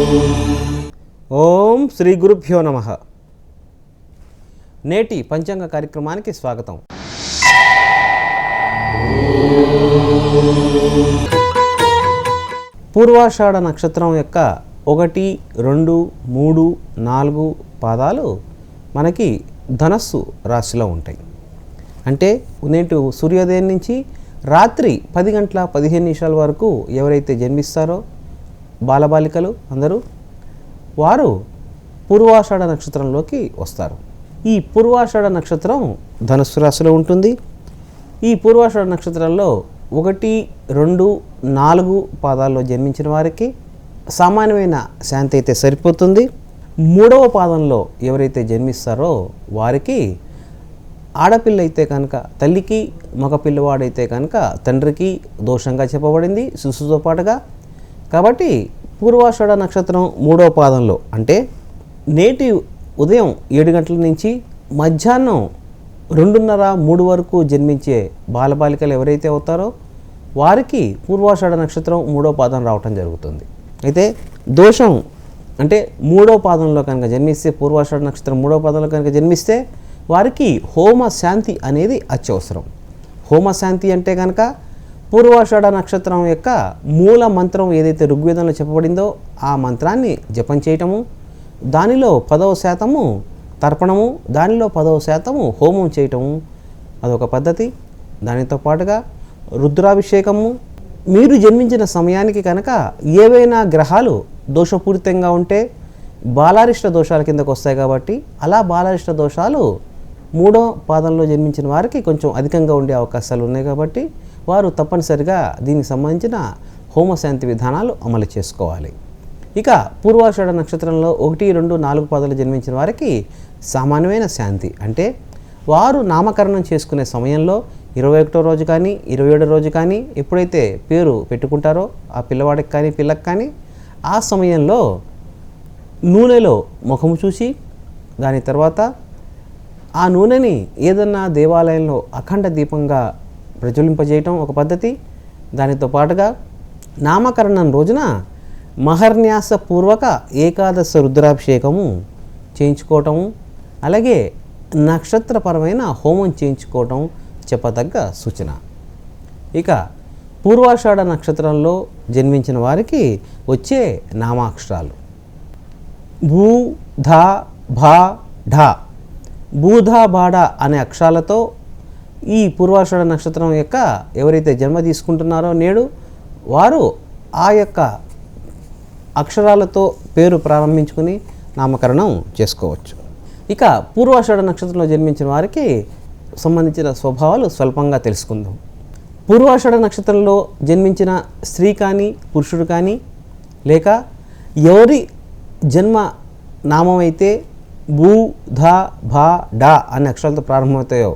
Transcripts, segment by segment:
ఓం శ్రీ గురుభ్యో నమః. నేటి పంచాంగ కార్యక్రమానికి స్వాగతం. పూర్వాషాఢ నక్షత్రం యొక్క 1, 2, 3, 4 పాదాలు మనకి ధనస్సు రాశిలో ఉంటాయి. అంటే నేటి సూర్యోదయం నుంచి రాత్రి 10 గంటల 15 నిమిషాల వరకు ఎవరైతే జన్మిస్తారో బాలబాలికలు అందరూ వారు పూర్వాషాఢ నక్షత్రంలోకి వస్తారు. ఈ పూర్వాషాఢ నక్షత్రం ధనుస్సు రాశిలో ఉంటుంది. ఈ పూర్వాషాఢ నక్షత్రంలో 1, 2, 4 పాదాల్లో జన్మించిన వారికి సామాన్యమైన శాంతి అయితే సరిపోతుంది. 3వ పాదంలో ఎవరైతే జన్మిస్తారో వారికి ఆడపిల్ల అయితే కనుక తల్లికి, మగ పిల్లవాడైతే కనుక తండ్రికి దోషంగా చెప్పబడింది శిశువుతో పాటుగా. కాబట్టి పూర్వాషాఢ నక్షత్రం 3వ పాదంలో అంటే నేటి ఉదయం 7 గంటల నుంచి మధ్యాహ్నం 2:30, 3 వరకు జన్మించే బాలబాలికలు ఎవరైతే అవుతారో వారికి పూర్వాషాఢ నక్షత్రం 3వ పాదం రావటం జరుగుతుంది. అయితే దోషం అంటే 3వ పాదంలో కనుక జన్మిస్తే, పూర్వాషాఢ నక్షత్రం 3వ పాదంలో కనుక జన్మిస్తే వారికి హోమ శాంతి అనేది అత్యవసరం. హోమ శాంతి అంటే కనుక పూర్వాషాఢ నక్షత్రం యొక్క మూల మంత్రం ఏదైతే ఋగ్వేదంలో చెప్పబడిందో ఆ మంత్రాన్ని జపం చేయటము, దానిలో 10% తర్పణము, దానిలో 10% హోమం చేయటము అదొక పద్ధతి. దానితో పాటుగా రుద్రాభిషేకము. మీరు జన్మించిన సమయానికి కనుక ఏవైనా గ్రహాలు దోషపూరితంగా ఉంటే బాలారిష్ట దోషాల కిందకు వస్తాయి. కాబట్టి అలా బాలారిష్ట దోషాలు 3వ పాదంలో జన్మించిన వారికి కొంచెం అధికంగా ఉండే అవకాశాలు ఉన్నాయి. కాబట్టి వారు తప్పనిసరిగా దీనికి సంబంధించిన హోమశాంతి విధానాలు అమలు చేసుకోవాలి. ఇక పూర్వాషాఢ నక్షత్రంలో 1, 2, 4 పాదాలు జన్మించిన వారికి సామాన్యమైన శాంతి అంటే వారు నామకరణం చేసుకునే సమయంలో 21వ రోజు కానీ 27వ రోజు కానీ ఎప్పుడైతే పేరు పెట్టుకుంటారో ఆ పిల్లవాడికి కానీ పిల్లకి కానీ ఆ సమయంలో నూనెలో ముఖము చూసి దాని తర్వాత ఆ నూనెని ఏదన్నా దేవాలయంలో అఖండ దీపంగా ప్రజ్వలింపజేయటం ఒక పద్ధతి. దానితో పాటుగా నామకరణం రోజున మహర్న్యాసపూర్వక ఏకాదశ రుద్రాభిషేకము చేయించుకోవటము, అలాగే నక్షత్రపరమైన హోమం చేయించుకోవటం చెప్పదగ్గ సూచన. ఇక పూర్వాషాఢ నక్షత్రంలో జన్మించిన వారికి వచ్చే నామాక్షరాలు భూ, ధ, భ, ఢ. భూధ, బాడ అనే అక్షరాలతో ఈ పూర్వాషాఢ నక్షత్రం యొక్క ఎవరైతే జన్మ తీసుకుంటున్నారో నేడు వారు ఆ యొక్క అక్షరాలతో పేరు ప్రారంభించుకుని నామకరణం చేసుకోవచ్చు. ఇక పూర్వాషాఢ నక్షత్రంలో జన్మించిన వారికి సంబంధించిన స్వభావాలు స్వల్పంగా తెలుసుకుందాం. పూర్వాషాఢ నక్షత్రంలో జన్మించిన స్త్రీ కానీ పురుషుడు కానీ లేక ఎవరి జన్మ నామం అయితే భూ, ధ, భ, డ అనే అక్షరాలతో ప్రారంభమవుతాయో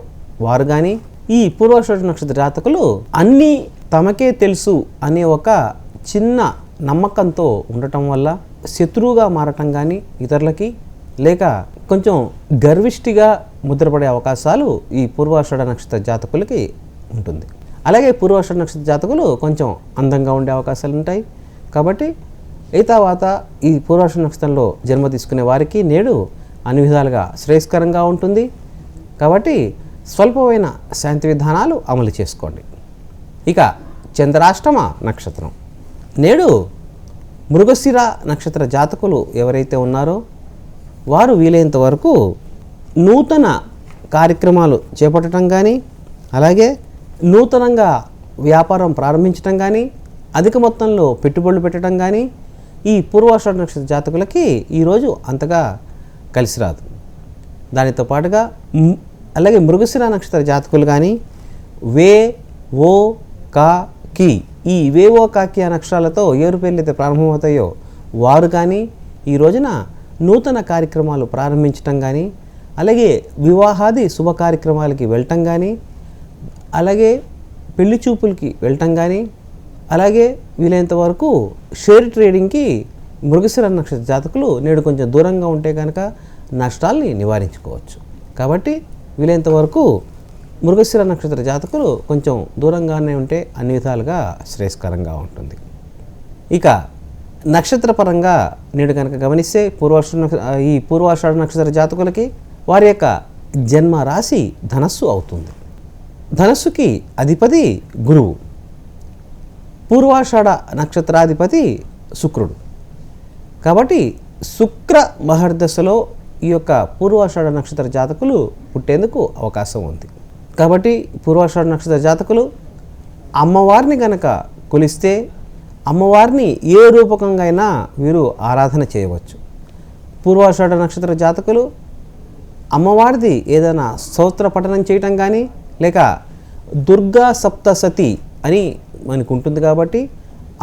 వారు కానీ ఈ పూర్వాషాఢ నక్షత్ర జాతకులు అన్నీ తమకే తెలుసు అనే ఒక చిన్న నమ్మకంతో ఉండటం వల్ల శత్రువుగా మారటం కానీ ఇతరులకి లేక కొంచెం గర్విష్టిగా ముద్రపడే అవకాశాలు ఈ పూర్వాషాఢ నక్షత్ర జాతకులకి ఉంటుంది. అలాగే పూర్వాషాఢ నక్షత్ర జాతకులు కొంచెం అందంగా ఉండే అవకాశాలు ఉంటాయి. కాబట్టి తర్వాత ఈ పూర్వాషాఢ నక్షత్రంలో జన్మ తీసుకునే వారికి నేడు అన్ని విధాలుగా శ్రేయస్కరంగా ఉంటుంది. కాబట్టి స్వల్పమైన శాంతి విధానాలు అమలు చేసుకోండి. ఇక చంద్రాష్టమ నక్షత్రం నేడు మృగశిర నక్షత్ర జాతకులు ఎవరైతే ఉన్నారో వారు వీలైనంత వరకు నూతన కార్యక్రమాలు చేపట్టడం కానీ అలాగే నూతనంగా వ్యాపారం ప్రారంభించడం కానీ అధిక మొత్తంలో పెట్టుబడులు పెట్టడం కానీ ఈ పూర్వాషాఢ నక్షత్ర జాతకులకి ఈరోజు అంతగా కలిసి రాదు. దానితో పాటుగా అలాగే మృగశిర నక్షత్ర జాతకులు కానీ వే, ఓ, కా, కి ఈ వేవో కాకి అనే అక్షరాలతో ఏరు పేర్లు అయితే ప్రారంభమవుతాయో వారు కానీ ఈ రోజున నూతన కార్యక్రమాలు ప్రారంభించటం కానీ అలాగే వివాహాది శుభ కార్యక్రమాలకి వెళ్ళటం కానీ అలాగే పెళ్లి చూపులకి వెళ్ళటం కానీ అలాగే వీలైనంత వరకు షేర్ ట్రేడింగ్కి మృగశిర నక్షత్ర జాతకులు నేడు కొంచెం దూరంగా ఉంటే కనుక నష్టాల్ని నివారించుకోవచ్చు. కాబట్టి వీలైనంత వరకు మృగశిర నక్షత్ర జాతకులు కొంచెం దూరంగానే ఉంటే అన్ని విధాలుగా శ్రేయస్కరంగా ఉంటుంది. ఇక నక్షత్రపరంగా నేడు కనుక గమనిస్తే ఈ పూర్వాషాఢ నక్షత్ర జాతకులకి వారి యొక్క జన్మ రాశి ధనస్సు అవుతుంది. ధనస్సుకి అధిపతి గురువు, పూర్వాషాఢ నక్షత్రాధిపతి శుక్రుడు. కాబట్టి శుక్ర మహర్దశలో ఈ యొక్క పూర్వాషాఢ నక్షత్ర జాతకులు పుట్టేందుకు అవకాశం ఉంది. కాబట్టి పూర్వాషాఢ నక్షత్ర జాతకులు అమ్మవారిని గనక కొలిస్తే అమ్మవారిని ఏ రూపకంగా అయినా వీరు ఆరాధన చేయవచ్చు. పూర్వాషాఢ నక్షత్ర జాతకులు అమ్మవారిది ఏదైనా స్తోత్ర పఠనం చేయటం కానీ లేక దుర్గా సప్తసతి అని మనకు ఉంటుంది. కాబట్టి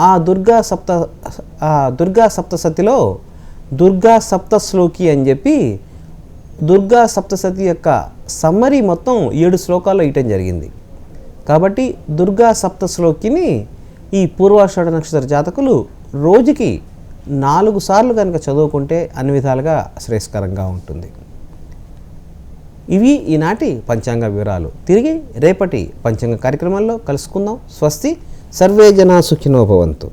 ఆ దుర్గా సప్తసతిలో దుర్గా సప్తశ్లోకి అని చెప్పి దుర్గా సప్తసతి యొక్క సమ్మరీ మొత్తం 7 శ్లోకాల్లో ఇవ్వటం జరిగింది. కాబట్టి దుర్గా సప్తశ్లోకిని ఈ పూర్వాషాఢ నక్షత్ర జాతకులు రోజుకి 4 సార్లు కనుక చదువుకుంటే అన్ని విధాలుగా శ్రేయస్కరంగా ఉంటుంది. ఇవి ఈనాటి పంచాంగ వివరాలు. తిరిగి రేపటి పంచాంగ కార్యక్రమంలో కలుసుకుందాం. స్వస్తి. సర్వే జనా సుఖినో భవంతు.